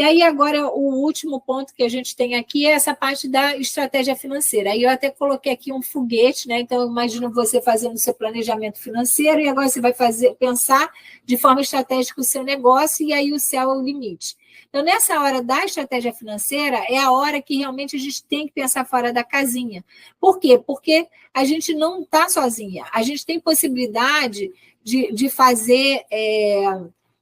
aí, agora, o último ponto que a gente tem aqui é essa parte da estratégia financeira. Aí eu até coloquei aqui um foguete, né? Então, eu imagino você fazendo o seu planejamento financeiro e agora você vai pensar de forma estratégica o seu negócio e aí o céu é o limite. Então, nessa hora da estratégia financeira, é a hora que realmente a gente tem que pensar fora da casinha. Por quê? Porque a gente não está sozinha. A gente tem possibilidade de fazer...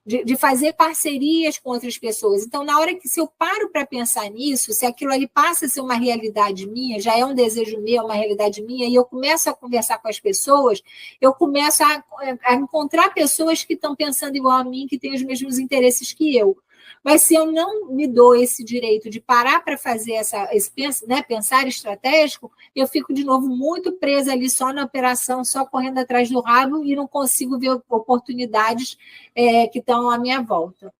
de fazer parcerias com outras pessoas. Então, na hora que se eu paro para pensar nisso, se aquilo ali passa a ser uma realidade minha, já é um desejo meu, uma realidade minha, e eu começo a conversar com as pessoas, eu começo a encontrar pessoas que estão pensando igual a mim, que têm os mesmos interesses que eu. Mas se eu não me dou esse direito de parar para fazer pensar estratégico, eu fico, de novo, muito presa ali só na operação, só correndo atrás do rabo e não consigo ver oportunidades que estão à minha volta.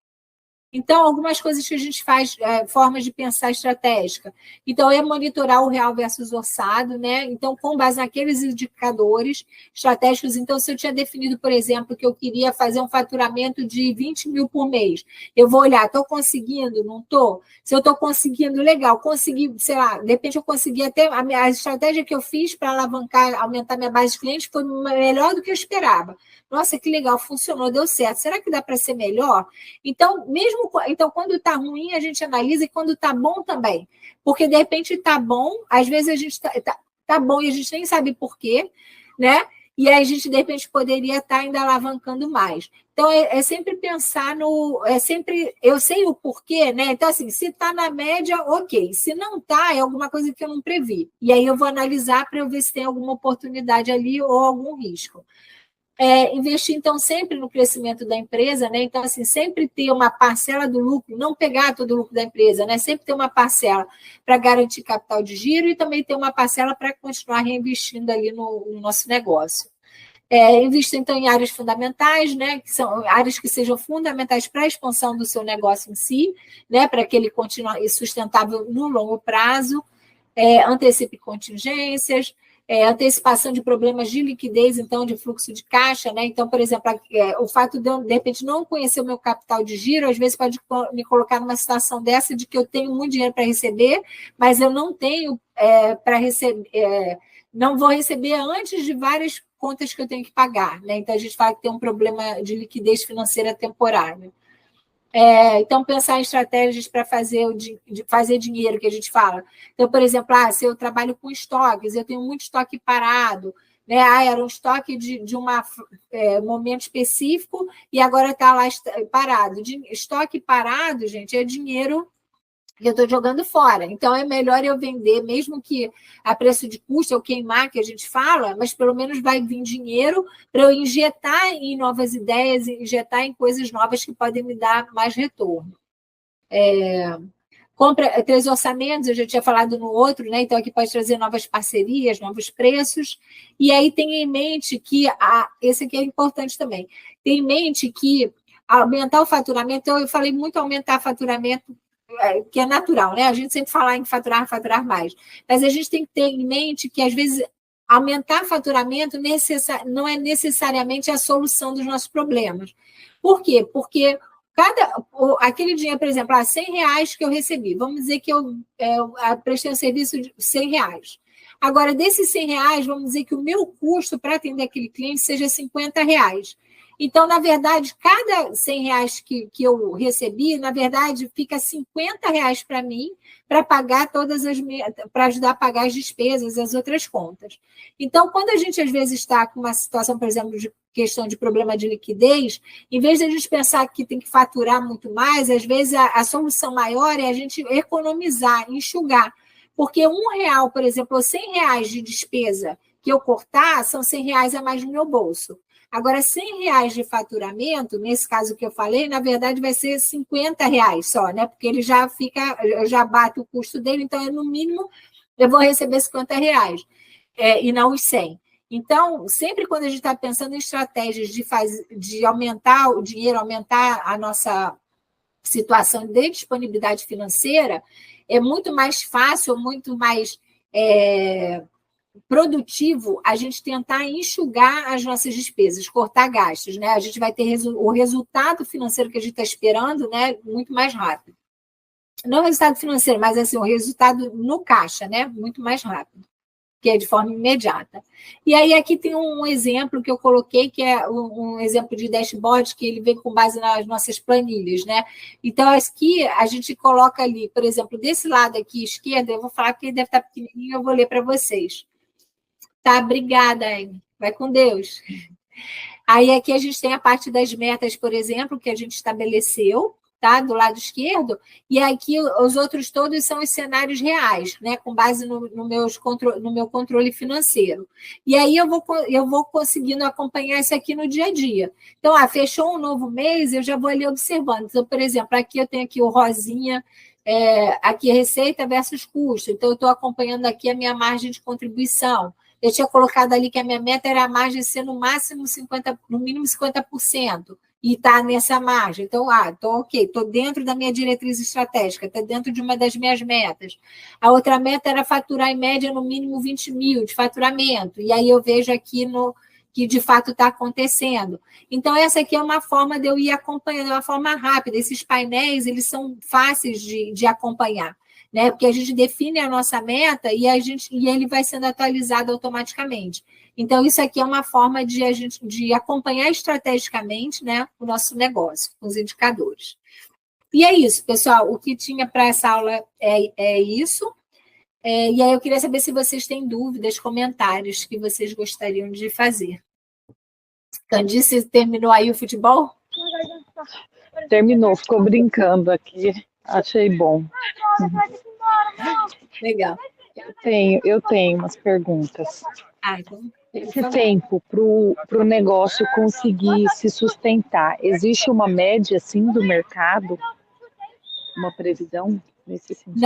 Então, algumas coisas que a gente faz, formas de pensar estratégica. Então, é monitorar o real versus orçado, né? Então, com base naqueles indicadores estratégicos. Então, se eu tinha definido, por exemplo, que eu queria fazer um faturamento de 20 mil por mês, eu vou olhar, estou conseguindo, não estou? Se eu estou conseguindo, legal, consegui, sei lá, de repente eu consegui até, a estratégia que eu fiz para alavancar, aumentar minha base de clientes foi melhor do que eu esperava. Nossa, que legal, funcionou, deu certo. Será que dá para ser melhor? Então, quando está ruim, a gente analisa, e quando está bom também. Porque, de repente, está bom, às vezes a gente tá bom e a gente nem sabe por quê, né? E aí a gente, de repente, poderia estar ainda alavancando mais. Então, é sempre pensar no... eu sei o porquê, né? Então, assim, se está na média, ok. Se não está, é alguma coisa que eu não previ. E aí eu vou analisar para eu ver se tem alguma oportunidade ali ou algum risco. Investir, então, sempre no crescimento da empresa, né? Então, assim, sempre ter uma parcela do lucro, não pegar todo o lucro da empresa, né? Sempre ter uma parcela para garantir capital de giro e também ter uma parcela para continuar reinvestindo ali no nosso negócio. Investir, então, em áreas fundamentais, né? Que são áreas que sejam fundamentais para a expansão do seu negócio em si, né? Para que ele continue sustentável no longo prazo. Antecipe contingências, antecipação de problemas de liquidez, então, de fluxo de caixa, né? Então, por exemplo, o fato de eu, de repente, não conhecer o meu capital de giro, às vezes pode me colocar numa situação dessa de que eu tenho muito dinheiro para receber, mas eu não tenho para receber, não vou receber antes de várias contas que eu tenho que pagar, né? Então, a gente fala que tem um problema de liquidez financeira temporária. Então, pensar em estratégias para fazer dinheiro, que a gente fala. Então, por exemplo, se eu trabalho com estoques, eu tenho muito estoque parado, né? Era um estoque de um momento específico e agora está lá parado. Estoque parado, gente, é dinheiro que eu estou jogando fora. Então, é melhor eu vender, mesmo que a preço de custo, ou queimar, que a gente fala, mas pelo menos vai vir dinheiro para eu injetar em novas ideias, injetar em coisas novas que podem me dar mais retorno. Compra 3 orçamentos, eu já tinha falado no outro, né? Então, aqui pode trazer novas parcerias, novos preços. E aí, tenha em mente que, esse aqui é importante também, tenha em mente que aumentar o faturamento, então, eu falei muito aumentar o faturamento, que é natural, né? A gente sempre fala em faturar mais. Mas a gente tem que ter em mente que, às vezes, aumentar faturamento não é necessariamente a solução dos nossos problemas. Por quê? Porque aquele dinheiro, por exemplo, R$100 que eu recebi, vamos dizer que eu prestei um serviço de R$100. Agora, desses R$100, vamos dizer que o meu custo para atender aquele cliente seja R$50. Então, na verdade, cada R$100 que eu recebi, na verdade, fica R$50 para mim, para pagar para ajudar a pagar as despesas, as outras contas. Então, quando a gente, às vezes, está com uma situação, por exemplo, de questão de problema de liquidez, em vez de a gente pensar que tem que faturar muito mais, às vezes a solução maior é a gente economizar, enxugar. Porque R$1, por exemplo, ou R$100 de despesa que eu cortar, são R$100 a mais no meu bolso. Agora, R$100 de faturamento, nesse caso que eu falei, na verdade vai ser R$50 só, né? Porque ele eu já bato o custo dele, então, no mínimo, eu vou receber R$50, e não os 100. Então, sempre quando a gente está pensando em estratégias de aumentar o dinheiro, aumentar a nossa situação de disponibilidade financeira, é muito mais fácil, muito mais produtivo a gente tentar enxugar as nossas despesas, cortar gastos, né? A gente vai ter o resultado financeiro que a gente está esperando, né, muito mais rápido. não o resultado financeiro, mas assim, o resultado no caixa, né? Muito mais rápido, que é de forma imediata. E aí aqui tem um exemplo que eu coloquei, que é um exemplo de dashboard, que ele vem com base nas nossas planilhas, né? Então, aqui a gente coloca ali, por exemplo, desse lado aqui, esquerdo, eu vou falar que ele deve estar pequenininho, eu vou ler para vocês. Tá, obrigada, Amy. Vai com Deus. Aí aqui a gente tem a parte das metas, por exemplo, que a gente estabeleceu, tá? Do lado esquerdo, e aqui os outros todos são os cenários reais, né? Com base no meu controle financeiro. E aí eu vou conseguindo acompanhar isso aqui no dia a dia. Então, fechou um novo mês, eu já vou ali observando. Então, por exemplo, aqui eu tenho aqui o rosinha, aqui receita versus custo. Então, eu estou acompanhando aqui a minha margem de contribuição. Eu tinha colocado ali que a minha meta era a margem ser no mínimo 50%, e está nessa margem. Então, estou ok, estou dentro da minha diretriz estratégica, está dentro de uma das minhas metas. A outra meta era faturar em média no mínimo 20 mil de faturamento, e aí eu vejo aqui que de fato está acontecendo. Então, essa aqui é uma forma de eu ir acompanhando, é uma forma rápida. Esses painéis, eles são fáceis de acompanhar, né? Porque a gente define a nossa meta e ele vai sendo atualizado automaticamente. Então, isso aqui é uma forma de acompanhar estrategicamente, né, o nosso negócio, com os indicadores. E é isso, pessoal. O que tinha para essa aula é isso. E aí eu queria saber se vocês têm dúvidas, comentários que vocês gostariam de fazer. Candice, terminou aí o futebol? Terminou, ficou brincando aqui. Achei bom. Legal. Eu tenho umas perguntas. Então, esse tempo para o negócio conseguir se sustentar, existe uma média assim do mercado? Uma previsão nesse sentido?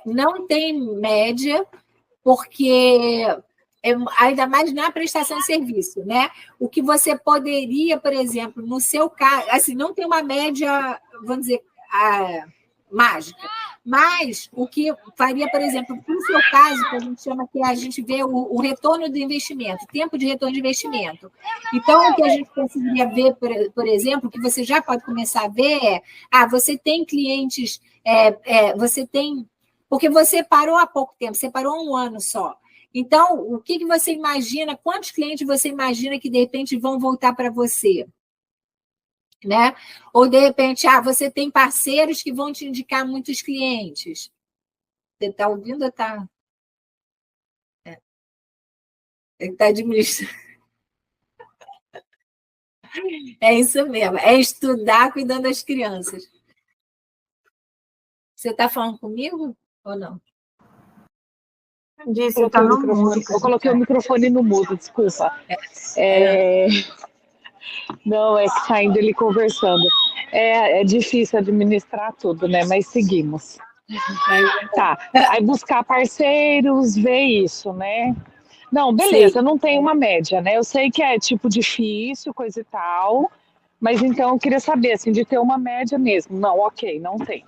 Não tem média, porque ainda mais na prestação de serviço, né? O que você poderia, por exemplo, no seu caso, assim, não tem uma média, vamos dizer, mágica, mas o que faria, por exemplo, no seu caso, que a gente chama que a gente vê o retorno do investimento, tempo de retorno de investimento. Então, o que a gente conseguiria ver, por exemplo, que você já pode começar a ver você tem clientes, você tem... Porque você parou há pouco tempo, você parou há um ano só. Então, o que você imagina, quantos clientes você imagina que, de repente, vão voltar para você? Né? Ou, de repente, você tem parceiros que vão te indicar muitos clientes. Você está ouvindo ou está... Ele está administrando. É isso mesmo, é estudar cuidando das crianças. Você está falando comigo ou não? Disse, tá no mudo. Eu coloquei o microfone no mudo, desculpa. Não, é que saindo ele conversando. É difícil administrar tudo, né? Mas seguimos. Tá. Aí buscar parceiros, ver isso, né? Não, beleza, não tem uma média, né? Eu sei que é tipo difícil, coisa e tal, mas então eu queria saber, assim, de ter uma média mesmo. Não, ok, não tem.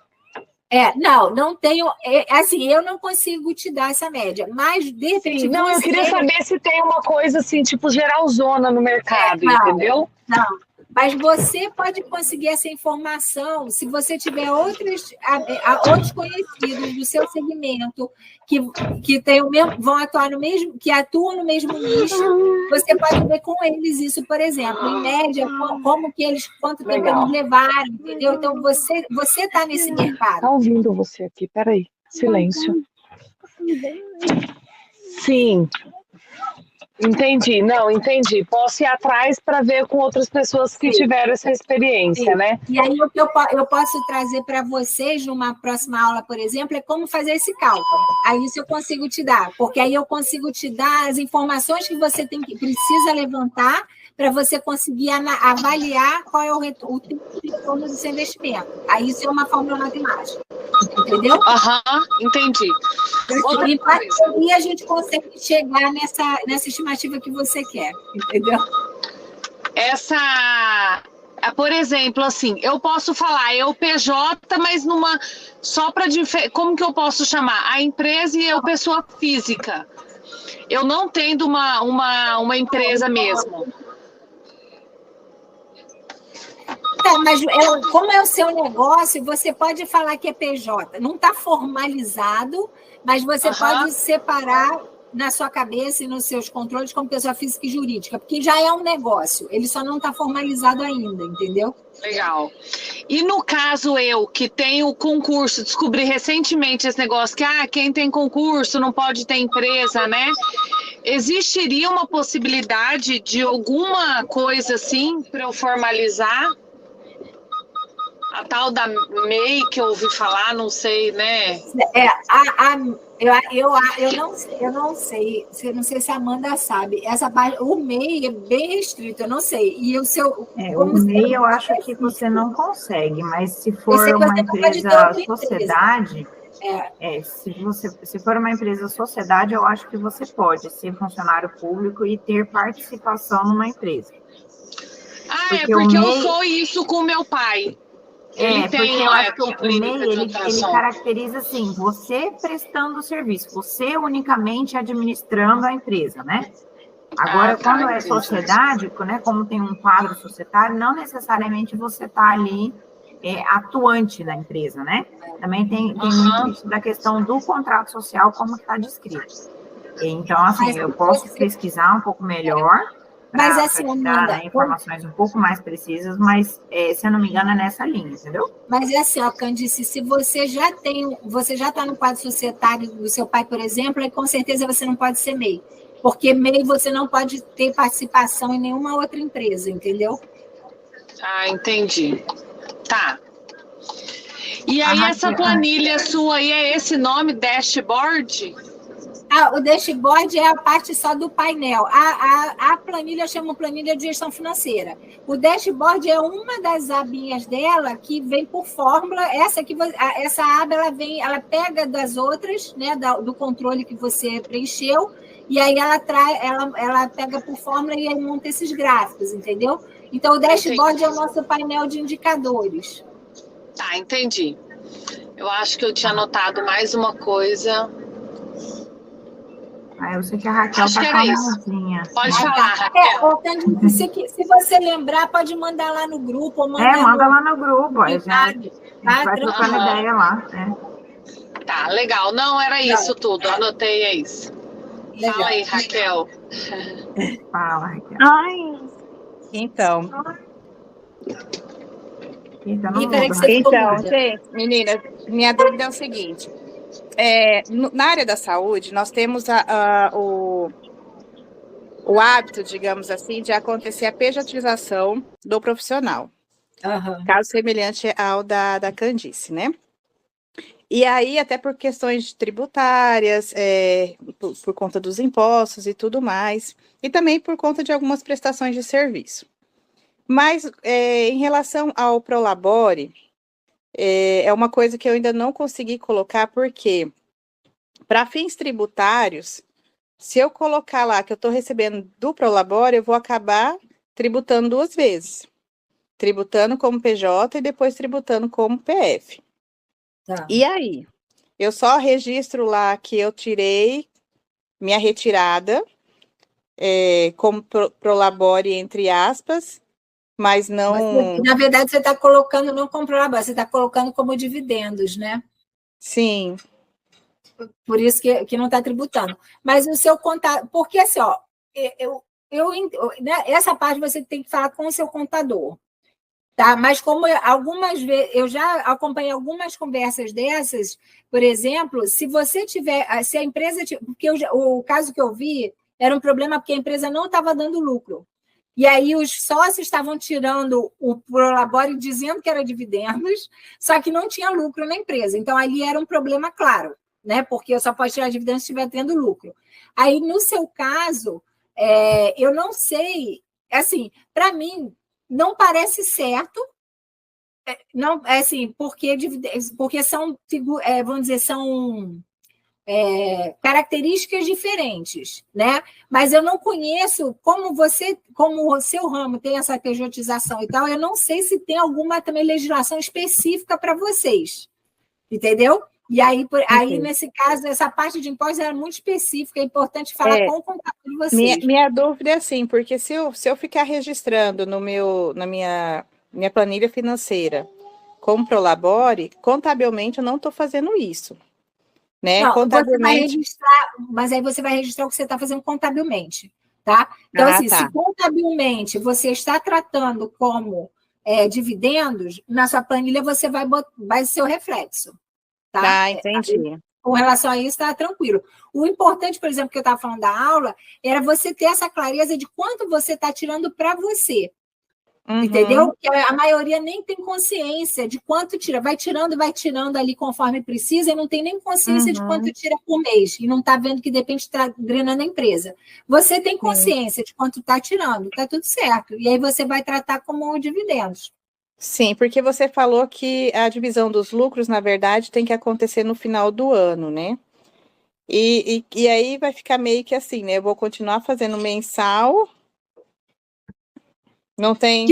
Não tenho. Assim, eu não consigo te dar essa média, mas de repente. Sim, não, eu queria saber se tem uma coisa assim, tipo, geralzona no mercado, entendeu? Não. Mas você pode conseguir essa informação se você tiver outros conhecidos do seu segmento que tem vão atuar no mesmo, que atuam no mesmo nicho. Você pode ver com eles isso, por exemplo, em média, quanto tempo eles levaram, entendeu? Então você está nesse mercado. Tá ouvindo você aqui? Peraí, silêncio. Sim. Entendi. Posso ir atrás para ver com outras pessoas que tiveram essa experiência, né? E aí o que eu posso trazer para vocês numa próxima aula, por exemplo, é como fazer esse cálculo. Aí isso eu consigo te dar, porque aí eu consigo te dar as informações que você precisa levantar para você conseguir avaliar qual é o retorno do seu investimento. Aí isso é uma fórmula matemática. Entendeu? Entendi. E a gente consegue chegar nessa estimativa que você quer, entendeu? Por exemplo, assim, eu posso falar, eu PJ, mas só para como que eu posso chamar? A empresa e eu pessoa física. Eu não tendo uma empresa mesmo. tá, mas como é o seu negócio, você pode falar que é PJ. Não está formalizado, mas você pode separar na sua cabeça e nos seus controles como pessoa física e jurídica, porque já é um negócio, ele só não está formalizado ainda, entendeu? Legal. E no caso eu, que tenho concurso, descobri recentemente esse negócio que quem tem concurso não pode ter empresa, né? Existiria uma possibilidade de alguma coisa assim para eu formalizar? A tal da MEI que eu ouvi falar, não sei, né? Eu não sei se a Amanda sabe. Essa parte, o MEI é bem restrito, eu não sei. E o seu. O MEI eu acho que você não consegue, mas se for uma empresa sociedade. Se for uma empresa sociedade, eu acho que você pode ser funcionário público e ter participação numa empresa. Porque eu sou isso com meu pai. Porque eu acho que o MEI, ele caracteriza assim, você prestando o serviço, você unicamente administrando a empresa, né? Agora, quando é sociedade, né, como tem um quadro societário, não necessariamente você está ali atuante na empresa, né? Também tem muito isso da questão do contrato social, como está descrito. Então, assim, eu posso pesquisar um pouco melhor, mas assim, dar, né, informações um pouco mais precisas, mas, se eu não me engano, é nessa linha, entendeu? Mas é assim, Candice, se você já está no quadro societário do seu pai, por exemplo, aí com certeza você não pode ser MEI. Porque MEI você não pode ter participação em nenhuma outra empresa, entendeu? Entendi. Tá. E aí, essa planilha sua aí é esse nome, dashboard? O dashboard é a parte só do painel. A planilha chama planilha de gestão financeira. O dashboard é uma das abinhas dela que vem por fórmula. Essa aba ela pega das outras, né, do controle que você preencheu, e aí ela pega por fórmula e aí monta esses gráficos, entendeu? Então, o dashboard é o nosso painel de indicadores. Tá, entendi. Eu acho que eu tinha anotado mais uma coisa. Eu sei que a Raquel está com a mãozinha. Pode falar, Raquel. Se você lembrar, pode mandar lá no grupo. Ou manda lá no grupo. A gente vai trocando ideia lá. Tá, legal. Não, era isso tudo. Anotei, é isso. Legal. Fala aí, Raquel. Fala, Raquel. Então, gente, meninas, minha dúvida é o seguinte. Na área da saúde, nós temos o hábito, digamos assim, de acontecer a pejotização do profissional. Caso semelhante ao da Candice, né? E aí, até por questões tributárias, por conta dos impostos e tudo mais, e também por conta de algumas prestações de serviço. Mas, em relação ao Prolabore, é uma coisa que eu ainda não consegui colocar, porque, para fins tributários, se eu colocar lá que eu estou recebendo do Prolabore, eu vou acabar tributando 2 vezes. Tributando como PJ e depois tributando como PF. Tá. E aí? Eu só registro lá que eu tirei minha retirada, como Prolabore, entre aspas, mas não... Na verdade, você está colocando não como Prolabore, você está colocando como dividendos, né? Sim. Por isso que não está tributando. Mas o seu contador... Porque, assim, né, essa parte você tem que falar com o seu contador. Tá? Mas como algumas vezes... Eu já acompanhei algumas conversas dessas, por exemplo, se a empresa... Porque o caso que eu vi era um problema porque a empresa não estava dando lucro. E aí os sócios estavam tirando o Prolabore dizendo que era dividendos, só que não tinha lucro na empresa. Então, ali era um problema claro, né? Porque eu só posso tirar dividendos se estiver tendo lucro. Aí, no seu caso, eu não sei, assim, para mim, não parece certo, não, assim, porque são, vamos dizer, são... características diferentes, né? Mas eu não conheço como o seu ramo tem essa pejotização e tal, eu não sei se tem alguma também legislação específica para vocês, entendeu? E aí, nesse caso, essa parte de impostos era muito específica, é importante falar com o contador de vocês. Minha dúvida é assim, porque se eu ficar registrando na minha minha planilha financeira com Prolabore, contabilmente eu não estou fazendo isso. Né? Não, contabilmente... você vai registrar, mas aí você vai registrar o que você está fazendo contabilmente, tá? Então, assim, se contabilmente você está tratando como dividendos, na sua planilha você vai ser o reflexo, tá? Entendi. Com relação a isso, está tranquilo. O importante, por exemplo, que eu estava falando da aula, era você ter essa clareza de quanto você está tirando para você. Entendeu? Porque a maioria nem tem consciência de quanto tira. Vai tirando ali conforme precisa e não tem nem consciência de quanto tira por mês. E não está vendo que de repente está drenando a empresa. Você tem consciência de quanto está tirando, está tudo certo. E aí você vai tratar como dividendos. Sim, porque você falou que a divisão dos lucros, na verdade, tem que acontecer no final do ano, né? E aí vai ficar meio que assim, né? Eu vou continuar fazendo mensal. Não tem...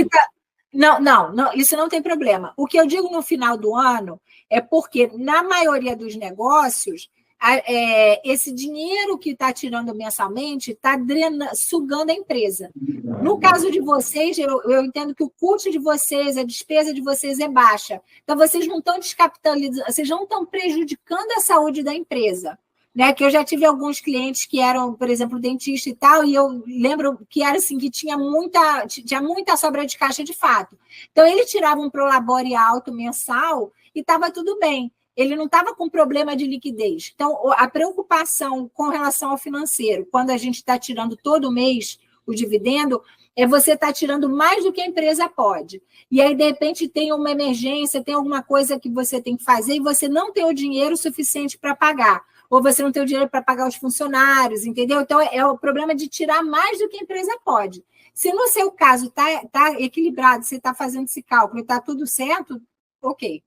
Não, isso não tem problema. O que eu digo no final do ano é porque, na maioria dos negócios, esse dinheiro que está tirando mensalmente está sugando a empresa. No caso de vocês, eu entendo que o custo de vocês, a despesa de vocês é baixa. Então, vocês não estão descapitalizando, vocês não estão prejudicando a saúde da empresa. Né, que eu já tive alguns clientes que eram, por exemplo, dentista e tal, e eu lembro que era assim, que tinha muita sobra de caixa de fato. Então, ele tirava um Prolabore alto mensal e estava tudo bem. Ele não estava com problema de liquidez. Então, a preocupação com relação ao financeiro, quando a gente está tirando todo mês o dividendo, é você estar tirando mais do que a empresa pode. E aí, de repente, tem uma emergência, tem alguma coisa que você tem que fazer e você não tem o dinheiro suficiente para pagar. Ou você não tem o dinheiro para pagar os funcionários, entendeu? Então, é o problema de tirar mais do que a empresa pode. Se no seu caso está equilibrado, você está fazendo esse cálculo e está tudo certo, ok.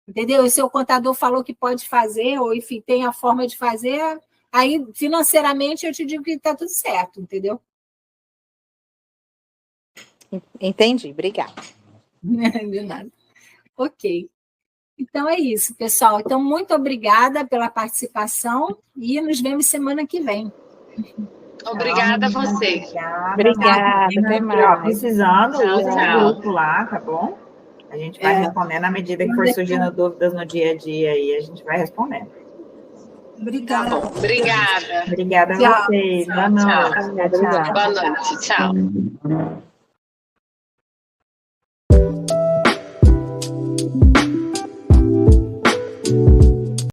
Entendeu? E o seu contador falou que pode fazer, ou enfim, tem a forma de fazer, aí financeiramente eu te digo que está tudo certo, entendeu? Entendi, obrigada. De nada. Ok. Então é isso, pessoal. Então, muito obrigada pela participação e nos vemos semana que vem. Obrigada a você. Obrigada. Até mais. Precisando, use o grupo lá, tá bom? A gente vai respondendo à medida que for surgindo dúvidas no dia a dia aí, a gente vai respondendo. Obrigada. Tá bom, obrigada. Obrigada a vocês. Boa noite. Boa noite. Tchau.